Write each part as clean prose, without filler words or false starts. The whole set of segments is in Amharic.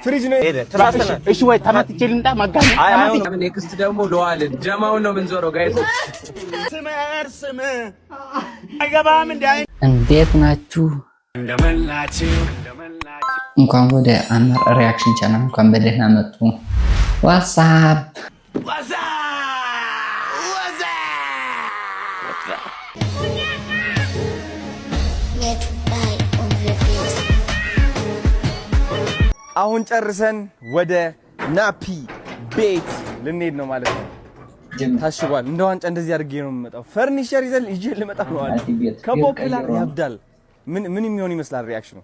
ፍሪጅ ነው ሄደ ተሳስተና እሺ ወይ ተማትቼ ልምጣ ማጋኝ ምን ኔክስት ደግሞ ለዋልን ጀማውን ነው ምን ዞሮ ጋይስ ስም አይገባም እንዴት ናችሁ? እንኳን ወደ አማር ሪአክሽን ቻናል እንኳን በደህና መጡ። ዋትስአፕ አሁን ጨርሰን ወደ ናፒ ቤት ልንሄድ ነው ማለት ነው። ታሽጓል። እንደ ዋንጫ እንደዚህ አድርጌ ነው የምመጣው። ፈርኒቸር ይዘል ይዤ ልመጣ ነው አለ። ከፖፕላር ያብዳል። ምን የሚሆን ይመስላል ሪአክሽኑ?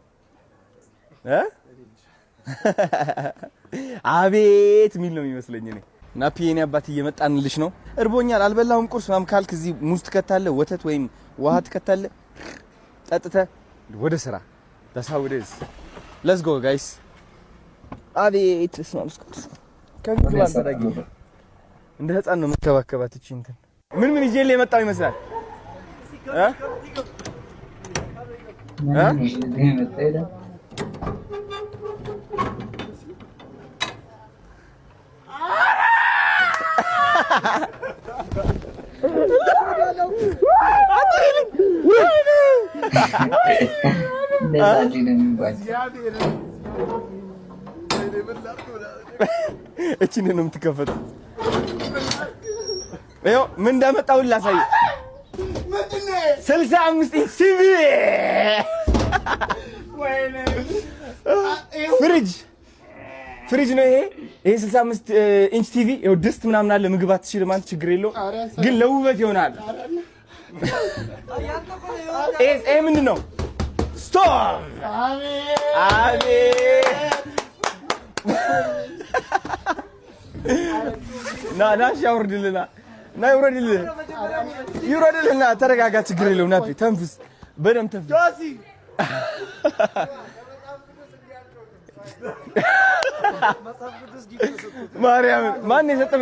አቤት ሚል ነው የሚመስለኝ እኔ። ናፒ የኔ አባት እየመጣንልሽ ነው። እርቦኛል፣ አልበላሁም ቁርስ ምናምን ካልክ እዚህ ሙዝ ትከታለህ፣ ወተት ወይም ውሃ ትከታለህ፣ ጠጥተህ ወደ ስራ ተሳውደስ። ሌትስ ጎ ጋይስ። አቤት ስማምስ ከግብ አልፈዳጊ እንደ ህፃን ነው መከባከባት እቺ እንትን ምን ይዤ የመጣው ይመስላል? እቺ ነው የምትከፈተው። ይኸው ምን እንዳመጣው ላሳይ። ምንድነው 65 ኢንች ቲቪ ወይኔ ፍሪጅ ነው ይሄ 65 ኢንች ቲቪ። ይኸው ድስት ምናምን አለ። ምግብ አትችልም አንተ፣ ችግር የለውም ግን ለውበት ይሆናል። ይሄ ምንድን ነው? ስቶቭ። አቤት ና ሻውርድልና ና ይውረድልና ተረጋጋ፣ ችግር የለውም። ናፒ ተንፍስ፣ በደምብ ተንፍስ። ማርያም ማን የሰጠ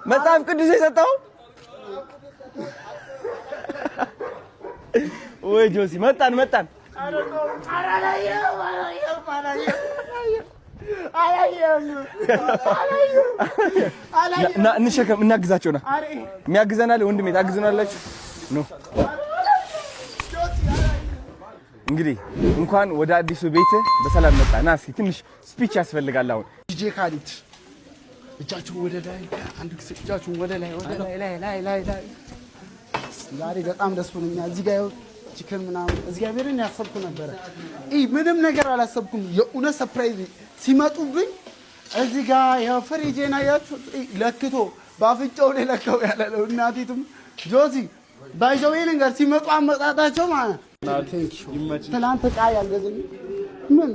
መጽሐፍ ቅዱስ የሰጠው? ወይ ጆሲ መጣን እንሸከም፣ እናግዛቸው። ና የሚያግዘናል ወንድሜ፣ ታግዙናላችሁ ነው። እንግዲህ እንኳን ወደ አዲሱ ቤት በሰላም መጣ። ና እስኪ ትንሽ ስፒች ያስፈልጋል። አሁን ዲጄ ካሊድ እጃችሁን ወደ ላይ፣ አንድ ጊዜ እጃችሁን ወደ ላይ ዛሬ በጣም ደስ ብሎኛል። እዚህ ጋር ቺክን ምናምን እግዚአብሔርን ያሰብኩ ነበረ። ምንም ነገር አላሰብኩም። የእውነት ሰርፕራይዝ ሲመጡብኝ እዚህ ጋር ያው ፍሪጄን አያችሁ ለክቶ ባፍንጫው ላይ ለካው ያለው እናቲቱም ጆሲ ባይዘዌ ነገር ሲመጡ አመጣጣቸው ማለት ትናንት ዕቃ ያልገዛኝ ምን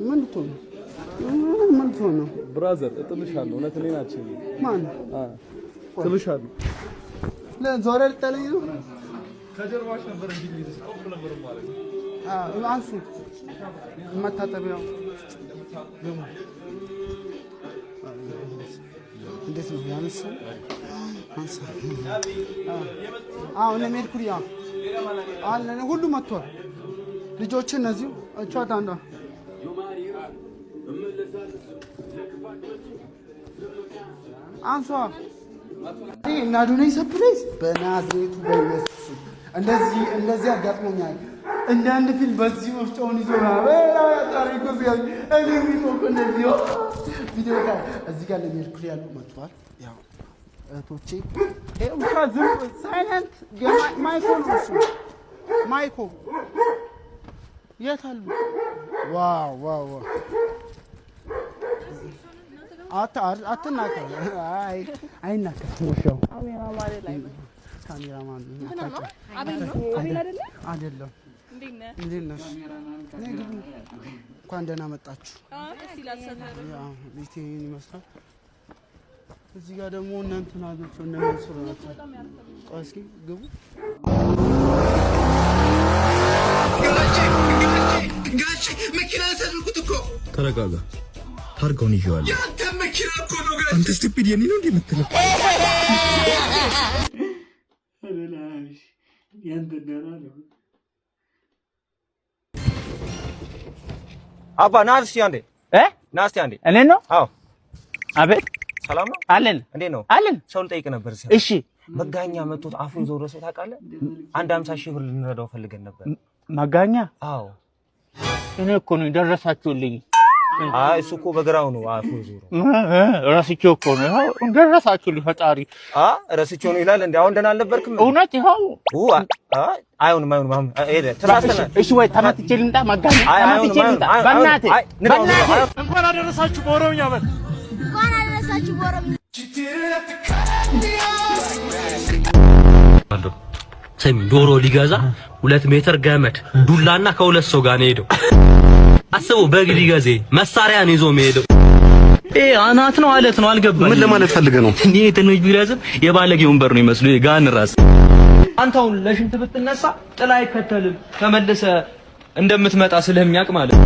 ነው ብራዘር እጥልሻለሁ። እውነት እኔ ናቸው ማን እጥልሻለሁ። ለዞረ ልጠለኝ ነው ከጀርባሽ ነበር እንጂ ስቆም ነበር ማለት ነው። አንሱ መታጠቢያው እንዴት ነው ያንሰው? አንሳ እነ ሜርኩሪ አለ ሁሉ መጥቷል። ልጆች እነዚህ እቿት አንዷ አንሷ እና ዱኔ ሰርፕራይዝ በናዝሬቱ በኢየሱስ እንደዚህ አጋጥሞኛል። እንደ አንድ ፊልም በዚህ ወፍጮውን ይዞ ታሪኩ እንደዚህ ቪዲዮ ጋር እዚህ ጋር ለሜርኩሪ ያሉ መጥቷል። ያው እህቶቼ ሳይለንት ማይኮ የት አሉ? ዋው አትናከር። አይናከርም። ወሻው ካሜራማን አይደለም። እንዴት ነሽ? እንኳን ደህና መጣችሁ። ቤቴን ይመስላል። እዚህ ጋር ደግሞ እናንተ ናችሁ እነሱ ናቸው። ቆይ እስኪ ግቡ። ጋቺ መኪና ሰልኩት እኮ ተረጋጋ። ታርጋውን ይዤዋለሁ። ያንተ መኪና እኮ ነው ጋር አንተ ስቱፒድ የኔ ነው እንደምትለው ያንተ ደራ ነው አባ ና እስኪ አንዴ ና እስኪ አንዴ እኔ ነው አዎ አቤት ሰላም ነው አለን እንዴ ነው አለን ሰው ልጠይቅ ነበር እሺ መጋኛ መጥቶት አፉን ዞሮ ሰው ታውቃለህ አንድ 50,000 ብር ልንረዳው ፈልገን ነበር መጋኛ አዎ እኔ እኮ ነው ደረሳችሁልኝ አይ እሱ እኮ በግራው ነው አፉን ዞሮ ራስቸው እኮ ነው ደረሳችሁልኝ ፈጣሪ ራስቸው ነው ይላል እንዴ አሁን ደህና አልነበርክም እውነት ይኸው አይሆንም ሄደ ተራስተና እሺ ወይ ተመትቼ ልንጣ መጋኛ ተመትቼ ልንጣ በእናትህ እንኳን አደረሳችሁ በኦሮምኛ በል እንኳን አደረሳችሁ በኦሮምኛ ሰሚ ዶሮ ሊገዛ 2 ሜትር ገመድ ዱላና ከሁለት ሰው ጋር ነው ሄደው አስበው በግ ሊገዛ መሳሪያ ነው ይዞ የሚሄደው አናት ነው አለት ነው አልገባኝ ምን ለማለት ፈልገ ነው እኔ ትንሽ ቢረዝም የባለጌ ወንበር ነው ይመስሉ ጋን ራስ አንተው ለሽንት ብትነሳ ጥላ አይከተልም ተመለሰ እንደምትመጣ ስለሚያቅ ማለት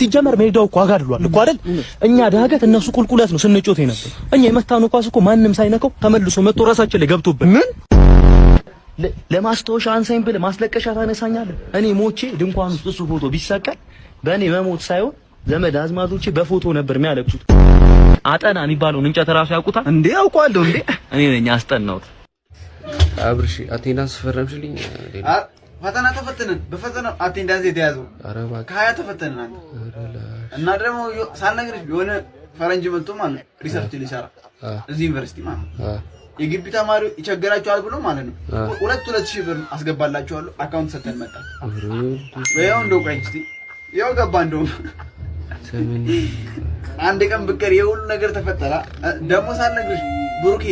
ሲጀመር ሜዳው እኮ አጋድሏል እኮ አይደል እኛ ዳገት እነሱ ቁልቁለት ነው ስንጮት ነበር እኛ የመታነው ኳስ እኮ ማንንም ሳይነካው ተመልሶ መጥቶ ራሳችን ላይ ገብቶብን ምን ለማስታወሻ አንሳኝ ብለህ ማስለቀሻ ታነሳኛለህ እኔ ሞቼ ድንኳን ውስጥ እሱ ፎቶ ቢሰቀል በእኔ መሞት ሳይሆን ዘመድ አዝማዶቼ በፎቶ ነበር የሚያለቅሱት አጠና የሚባለውን እንጨት ራሱ ያውቁታል እንዴ አውቀዋለሁ እንዴ እኔ ነኝ አስጠናሁት አብርሽ አቴንዳንስ ፈረምሽልኝ ፈተና ተፈተንን በፈተናው አቴንዳንስ የተያዘው አረባ ከ20 ተፈተንን አንተ እና ደግሞ ሳልነግርሽ የሆነ ፈረንጅ መጥቶ ማለት ሪሰርች ሊሰራ እዚህ ዩኒቨርሲቲ ማለት የግቢ ተማሪው ይቸገራቸዋል ብሎ ማለት ነው 2,000 ብር አስገባላችኋለሁ አካውንት ሰተን መጣ ወይው እንደው ቆይ እስቲ ያው ገባ እንደው አንድ ቀን ብቀር የሁሉ ነገር ተፈጠራ ደግሞ ሳልነግርሽ ብሩኬ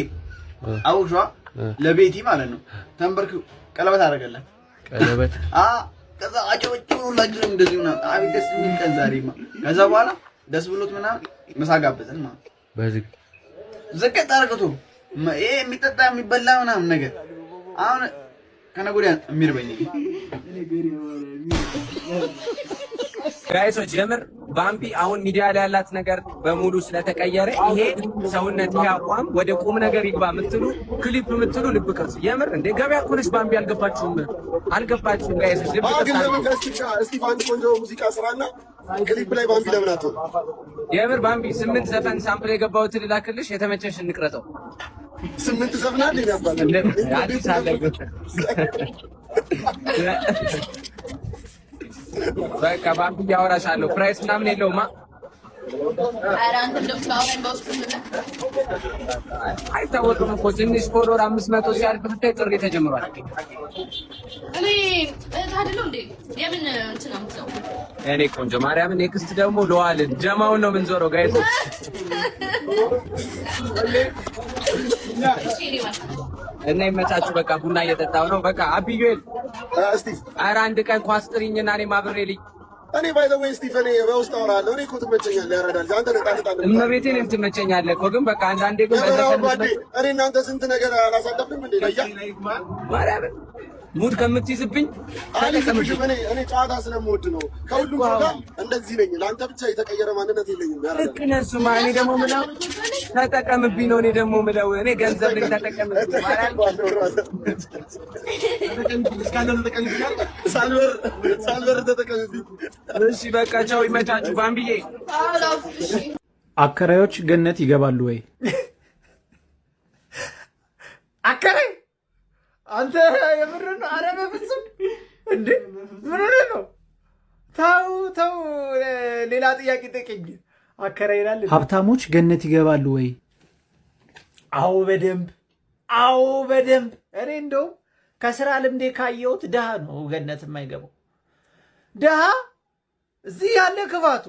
አውሻ ለቤቲ ማለት ነው ተንበርክ ቀለበት አደረገላት ቀለበት ከዛ አጨወጭው ለጅም እንደዚህ ነው አቤት ደስ የሚል ቀን ዛሬማ ከዛ በኋላ ደስ ብሎት ምናምን ምሳ ጋበዘን ማለት በዝግ ዘቀጥ አርገቶ ይሄ የሚጠጣ የሚበላ ምናምን ነገር አሁን ከነጎዲያ የሚርበኝ ጋይሶች የምር ባምቢ አሁን ሚዲያ ላይ ያላት ነገር በሙሉ ስለተቀየረ ይሄ ሰውነት ያቋም ወደ ቁም ነገር ይግባ ምትሉ ክሊፕ ምትሉ ልብ ቅርጽ የምር እንደ ገበያ ኮንሽ ባምቢ አልገባችሁም ጋይሶች ልብ ቅርጽ እስቲ ባንድ ቆንጆ ሙዚቃ ስራና ክሊፕ ላይ ባምቢ ለምን አትሆን የምር ባምቢ 8 ዘፈን ሳምፕል የገባውት ልላክልሽ የተመቸሽ እንቅረጠው 8 ዘፈን አለ ያባል አዲስ አለገ በቃ ባምቢ ያወራሻለሁ ፕራይስ ምናምን የለውማ አይታወቅም እኮ ትንሽ ፎሎወር 500 ሲያልፍ ብታይ ጥሪ ተጀምሯል እኔ ቆንጆ ማርያምን ኔክስት ደግሞ ለዋልን ጀማውን ነው የምንዞረው ጋይሶች እና ይመቻችሁ በቃ ቡና እየጠጣሁ ነው በቃ አብዩል እስቲ ኧረ አንድ ቀን ኳስ ጥሪኝና እኔ ማብሬልኝ እኔ ባይ ዘ ዌይ ስቲፈን በውስጥ አወራለሁ እኔ እኮ ትመቸኛለህ ያረዳል አንተ ነጣጣ እመቤቴን ትመቸኛለህ እኮ ግን በቃ አንዳንዴ ግን በዘፈን እኔ እናንተ ስንት ነገር አላሳለፍንም እንዴ ለያ ማርያምን ሙድ ከምትይዝብኝ እኔ ጨዋታ ስለምወድ ነው ከሁሉም ሰው ጋር እንደዚህ ነኝ ለአንተ ብቻ የተቀየረ ማንነት የለኝም ልክ ነህ እሱማ እኔ ደግሞ ምለው ተጠቀምብኝ ነው እኔ ደግሞ ምለው እኔ ገንዘብ ልክ ተጠቀምብኝ ሳልበር ተጠቀምብኝ እሺ በቃ ቻው ይመቻችሁ ባምቢዬ አከራዮች ገነት ይገባሉ ወይ አከራይ አንተ የምርን ነው? ኧረ በፍጹም እንዴ ምን ሆነ ነው? ተው ሌላ ጥያቄ ጠይቀኝ። አከራይ ይላል። ሀብታሞች ገነት ይገባሉ ወይ? አዎ በደንብ እኔ እንደው ከስራ ልምዴ ካየሁት ድሃ ነው ገነት የማይገባው። ድሃ እዚህ ያለ ክፋቱ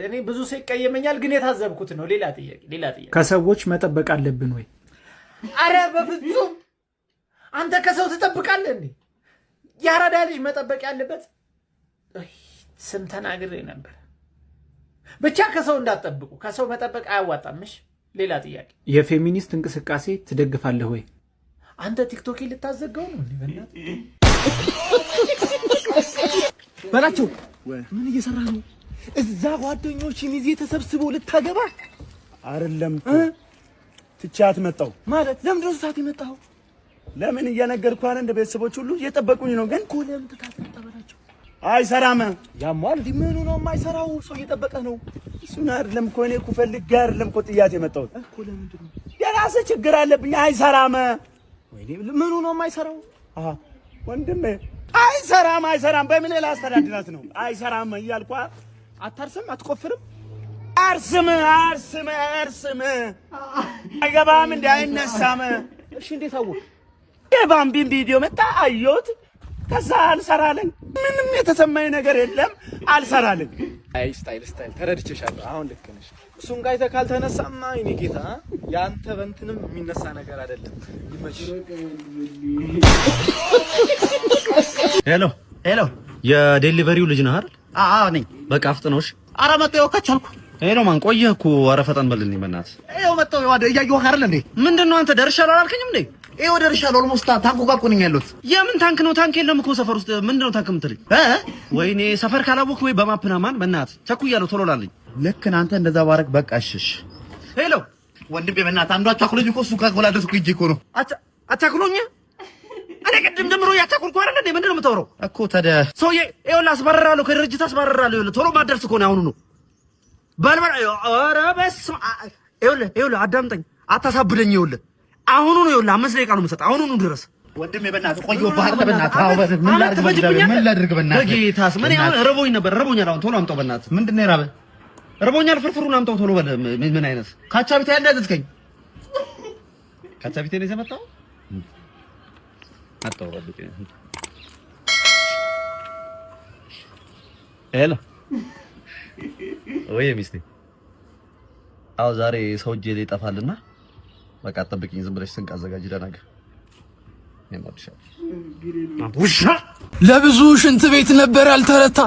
እኔ ብዙ ሰው ይቀየመኛል፣ ግን የታዘብኩት ነው። ሌላ ጥያቄ ከሰዎች መጠበቅ አለብን ወይ? አረ በፍጹም አንተ ከሰው ትጠብቃለህ እንዴ? ያራዳ ልጅ መጠበቅ ያለበት ስም ተናግሬ ነበር። ብቻ ከሰው እንዳትጠብቁ፣ ከሰው መጠበቅ አያዋጣምሽ። ሌላ ጥያቄ የፌሚኒስት እንቅስቃሴ ትደግፋለህ ወይ? አንተ ቲክቶክ ልታዘጋው ነው እንዴ? በላቸው ምን እየሰራ ነው? እዛ ጓደኞችን ይዘህ ተሰብስበው ልታገባ አይደለም ትቻት መጣው ማለት ለምን ነው ሰዓት የመጣው? ለምን እየነገርኩህ እንደ ቤተሰቦች ሁሉ እየጠበቁኝ ነው። ግን ኮለም ተታጠበላቸው አይሰራም። ያሟል ምኑ ነው የማይሰራው? ሰው እየጠበቀ ነው። እሱን አይደለም እኮ እኔ እኮ ፈልጌ አይደለም እኮ ጥያት የመጣሁት እኮ። ለምንድን ነው የራስህ ችግር አለብኝ። አይሰራም። ወይኔ ምኑ ነው የማይሰራው? አሃ ወንድሜ አይሰራም። በምን ላስተዳድራት ነው? አይሰራም እያልኳ አታርስም፣ አትቆፍርም። አርስም አይገባም፣ እንደ አይነሳም። እሺ እንዴት አወቅ? የባምቢን ቪዲዮ መጣ አየሁት። ከዛ አልሰራለኝ። ምንም የተሰማኝ ነገር የለም። አልሰራለኝ። አይ ስታይል ተረድቼሻለሁ። አሁን ልክ ነሽ። እሱን ጋር አይተህ ካልተነሳማ እኔ ጌታ ያንተ በእንትንም የሚነሳ ነገር አይደለም። ይመችሽ። ሄሎ የዴሊቨሪው ልጅ ነህ አይደል? አዎ ነኝ። በቃ አፍጥነውሽ። ኧረ መጣሁ ከቻልኩ። ሄሎ ማን ቆየህ እኮ። ኧረ ፈጠን በልልኝ በእናትህ። ይኸው መጣሁ። እያየሁህ አይደል እንዴ? ምንድነው አንተ ደርሻለሁ አላልከኝም እንዴ? ይኸው ደርሻለሁ። ኦልሞስት ታንኩ ጋር እኮ ነኝ ያለሁት። የምን ታንክ ነው? ታንክ የለም እኮ ሰፈር ውስጥ። ምንድነው ታንክ የምትለኝ? ወይኔ ሰፈር ካላወቅህ ወይ በማፕና ማን በእናትህ ቸኩያለሁ። ቶሎ ላልኝ። ልክ አንተ እንደዛ ባረግ በቃ እሺ። ሄሎ ወንድሜ በእናትህ አንዱ አቻኩሎኝ እኮ እሱ ካጎላደስኩ ሂጅ እኮ ነው። አቻኩሎኝ? እኔ ቅድም ጀምሮ ያቻኩልኩ አይደል እንዴ? ምንድነው የምታወራው እኮ ታዲያ? ሰውዬ ይኸውልህ አስባርራለሁ፣ ከድርጅት አስባርራለሁ። ይኸውልህ ቶሎ ማደርስ እኮ ነው አሁኑ ነው። ባልባል ኧረ በስመ አብ። ይኸውልህ አዳምጠኝ፣ አታሳብደኝ። ይኸውልህ አሁኑ ነው። ይኸውልህ 5 ደቂቃ ነው የምሰጥህ። አሁኑ ነው ድረስ። ወንድሜ በእናትህ ቆየሁ። ባህር በእናትህ አዎ፣ ምን ላድርግ በእናትህ? በጌታስ ምን ያው ረቦኛል። አሁን ቶሎ አምጣው በእናትህ። ምንድን ነው የራበህ? ረቦኛል። ፍርፍሩን አምጣው ቶሎ በል። ምን አይነት ካቻቢቴ ያለ ያዘዝከኝ? ካቻቢቴ ነው የመጣው። አጣው ረብቴ። ሄሎ ወይ ሚስቴ። አዎ ዛሬ ሰው እጄ ላይ ይጠፋልና በቃ ጠብቂኝ። ዝም ብለሽ ስንቅ አዘጋጅ። ደናገ ውሻ ለብዙ ሽንት ቤት ነበር ያልተረታ።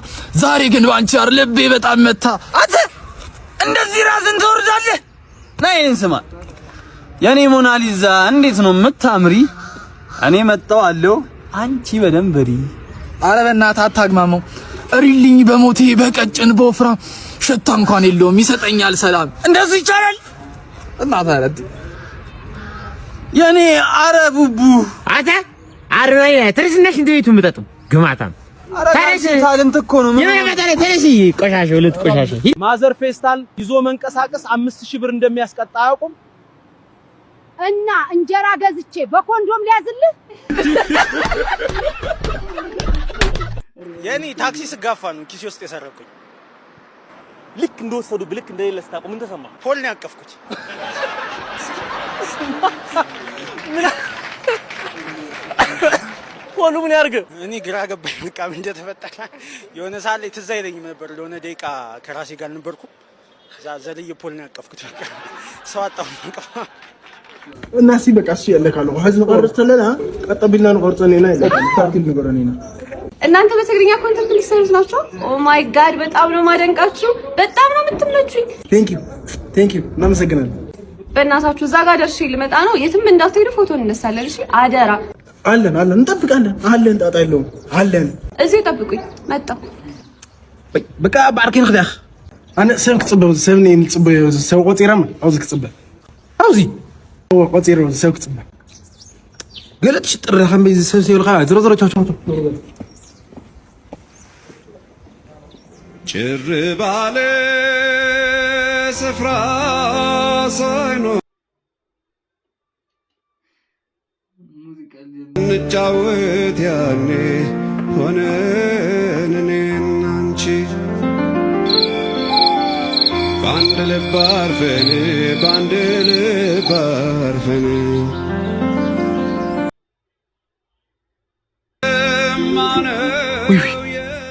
ዛሬ ግን ባንቺ አር ልቤ በጣም መታ። አንተ እንደዚህ ራስን ትወርዳለህ? ነይን ስማ፣ የኔ ሞናሊዛ እንዴት ነው የምታምሪ? እኔ መጣው አለው አንቺ በደንብ ሪ። አረ በእናትህ አታግማመው። እሪልኝ በሞቴ በቀጭን በወፍራም ሽታ እንኳን የለውም ይሰጠኛል ሰላም። እንደዚህ ይቻላል? እናት አረት የኔ አረቡቡ አታ አረይ ትርሽነሽ እንደይቱ ምጠጡ ግማታም ታረሽ ታለንት እኮ ነው። ምን ያመጣለ ተረሽ ቆሻሻው ልት ቆሻሻ ማዘር ፌስታል ይዞ መንቀሳቀስ 5000 ብር እንደሚያስቀጣ አያውቁም። እና እንጀራ ገዝቼ በኮንዶም ሊያዝልህ የኔ ታክሲ ስጋፋ ነው ኪሴ ውስጥ የሰረኩኝ። ልክ እንደወሰዱ ብልክ እንደሌለ ስታውቁ ምን ተሰማ? ፖል ነው ያቀፍኩት። ፖሉ ምን ያርግ? እኔ ግራ ገባኝ። በቃ ምን እንደተፈጠረ የሆነ ሰዓት ላይ ትዝ አይለኝም ነበር። ለሆነ ደቂቃ ከራሴ ጋር ነበርኩ። ዘልዬ ፖል ነው ያቀፍኩት። በቃ ሰው አጣሁ ማቀፍ እና እሺ በቃ እሺ ያለካሉ ሀዝ ነው ቀርተለና ቀጠብልና ነው ቆርጠኔና ይላል ታርክል ንገረኔና እናንተ በትግርኛ ኮንተንት ሊሰሩት ናቸው። ኦ ማይ ጋድ በጣም ነው ማደንቃችሁ። በጣም ነው የምትመቹኝ። ቴንክ ዩ እናመሰግናለን። በእናታችሁ እዛ ጋር ደርሼ ልመጣ ነው። የትም እንዳትሄዱ ፎቶ እንነሳለን። እሺ አደራ። አለን እንጠብቃለን። አለን ጣጣ የለውም። አለን እዚህ ጠብቁኝ። መጣሁ በቃ ባርኪን خداخ انا سبك صبه سبني صبه سو قطيرم عاوزك صبه عاوزي هو قطير سبك صبه قالت شطر خم بيز سو الخا زرزر تشوتو ጭር ባለ ስፍራ ሳይኖር እንጫወት ያኔ ሆነን እኔና አንቺ በአንድ ልብ አርፈን በአንድ ልብ አርፈን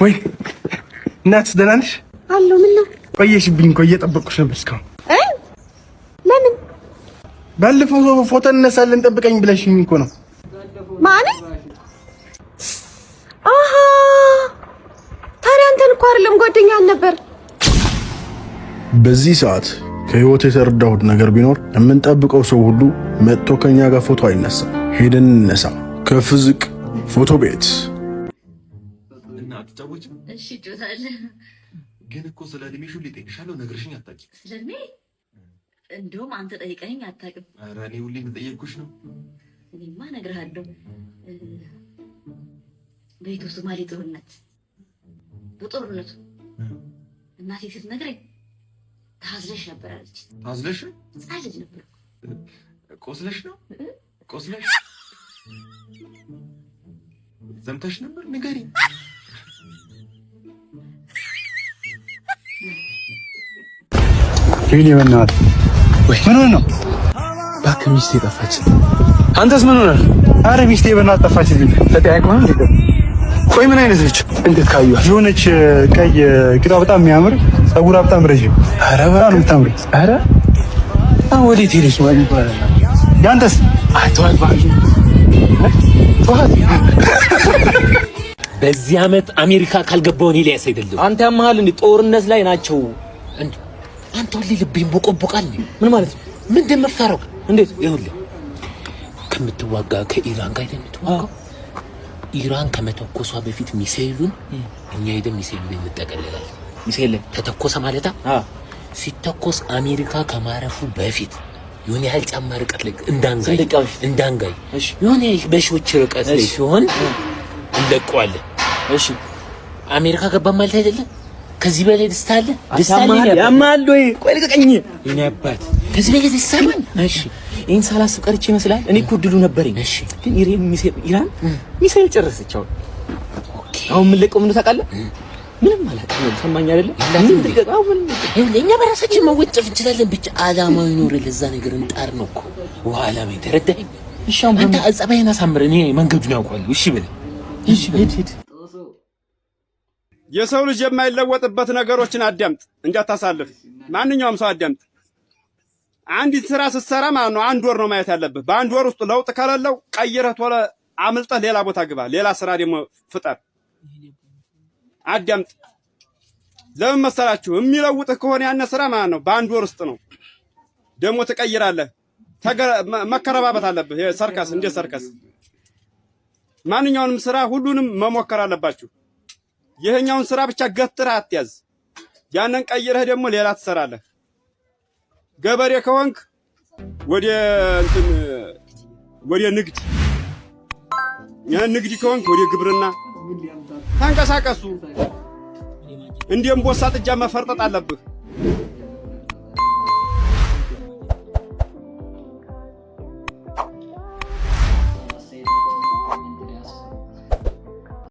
ወይ እናት ደህና ነሽ? አለሁ። ምን ነው ቆየሽብኝ እኮ እየጠበቅኩሽ ነበር እስካሁን። ለምን? ባለፈው ፎቶ እንነሳለን ጠብቀኝ ብለሽኝ እኮ ነው። ማለት አሃ ታዲያ አንተን እኮ አይደለም ጓደኛህን ነበር። በዚህ ሰዓት ከህይወት የተረዳሁት ነገር ቢኖር የምንጠብቀው ሰው ሁሉ መጥቶ ከኛ ጋር ፎቶ አይነሳም። ሄደን እንነሳ። ከፍ ዝቅ ፎቶ ቤት አትጫወች? እሺ እጫወታለሁ። ግን እኮ ስለ እድሜሽ ሁሌ እጠይቅሻለሁ ነግረሽኝ አታውቂም። ስለ እድሜ እንደውም አንተ ጠይቀኸኝ አታውቅም። ኧረ እኔ ሁሌ የምጠየቅኩሽ ነው። እኔማ እነግርሃለሁ። በኢትዮ ሶማሌ ጦርነት በጦርነቱ እናቴ ስትነግረኝ ታዝለሽ ነበር አለች። ታዝለሽ? ጻለች ነበር። ቆስለሽ ነው? ቆስለሽ ዘምተሽ ነበር? ንገሪኝ። ይሄን የመናት ምን ሆነ ነው? እባክህ ሚስቴ ጠፋች። አንተስ ምን ሆነ? አረ ሚስቴ በእናትህ ጠፋችብኝ። ተጠያይቀው ነው እንዴ? ቆይ ምን አይነት ልጅ? እንዴት ካዩት? የሆነች ቀይ ቂጧ በጣም የሚያምር ፀጉሯ በጣም ረጅም። አረ በጣም የምታምር። አረ ወዴት ሄደች ነው ይባላል? ያንተስ? አይቷል ባል በዚህ ዓመት አሜሪካ ካልገባው እኔ ሊያስ አይደለም። አንተ ያመሃል እንዴ? ጦርነት ላይ ናቸው። አንተ ሁሌ ልብህን ቦቆቦቃል። ምን ማለት ነው? ምን እንደምፈራው? እንዴት? ይኸውልህ ከምትዋጋ ከኢራን ጋር እንደምትዋጋው ኢራን ከመተኮሷ በፊት ሚሳኤሉን እኛ ሄደን ሚሳኤሉን እንጠቀልላለን። ሚሳኤል ተተኮሰ ማለታ ሲተኮስ አሜሪካ ከማረፉ በፊት የሆነ ያህል ጫማ ርቀት ላይ እንዳንጋይ የሆነ በሺዎች ርቀት ላይ ሲሆን እንለቀዋለን። እሺ አሜሪካ ገባ ማለት አይደለም። ከዚህ በላይ ደስታ አለ? ያማል ወይ? ቆይ ልቀቀኝ። የኔ አባት ከዚህ በላይ ደስታ አለ? እሺ ይሄን ሳላስብ ቀርቼ ይመስላል። እኔ እኮ ድሉ ነበረኝ። እሺ ግን ኢራን ሚሳኤል ጨረሰች። አሁን ምን ለቀው ምን ታውቃለህ? ምንም ማለት ነው። ሰማኝ አይደለም? እኛ በራሳችን መወጨፍ እንችላለን። ብቻ አላማው ይኖር ለዛ ነገር እንጣር ነው እኮ ዋላ ምን ተረዳኸኝ? እሺ አሁን አንተ አጸባይና ሳምር እኔ መንገዱን ያውቃሉ። እሺ በል እሺ ሂድ። የሰው ልጅ የማይለወጥበት ነገሮችን አዳምጥ እንጂ አታሳልፍ። ማንኛውም ሰው አዳምጥ። አንዲት ስራ ስትሰራ ማለት ነው 1 ወር ነው ማየት ያለብህ። በ1 ወር ውስጥ ለውጥ ከሌለው ቀይረህ ቶሎ አምልጠህ ሌላ ቦታ ግባ። ሌላ ስራ ደግሞ ፍጠር። አዳምጥ። ለምን መሰላችሁ? የሚለውጥህ ከሆነ ያነ ስራ ማለት ነው በ1 ወር ውስጥ ነው ደግሞ ትቀይራለህ። መከረባበት አለብህ። ሰርከስ እንደ ሰርከስ ማንኛውንም ስራ ሁሉንም መሞከር አለባችሁ። ይሄኛውን ስራ ብቻ ገትረህ አትያዝ። ያንን ቀይረህ ደግሞ ሌላ ትሰራለህ። ገበሬ ከሆንክ ወደ ንግድ፣ ንግድ ከሆንክ ወደ ግብርና ተንቀሳቀሱ። እንደ እምቦሳ ጥጃ መፈርጠጥ አለብህ።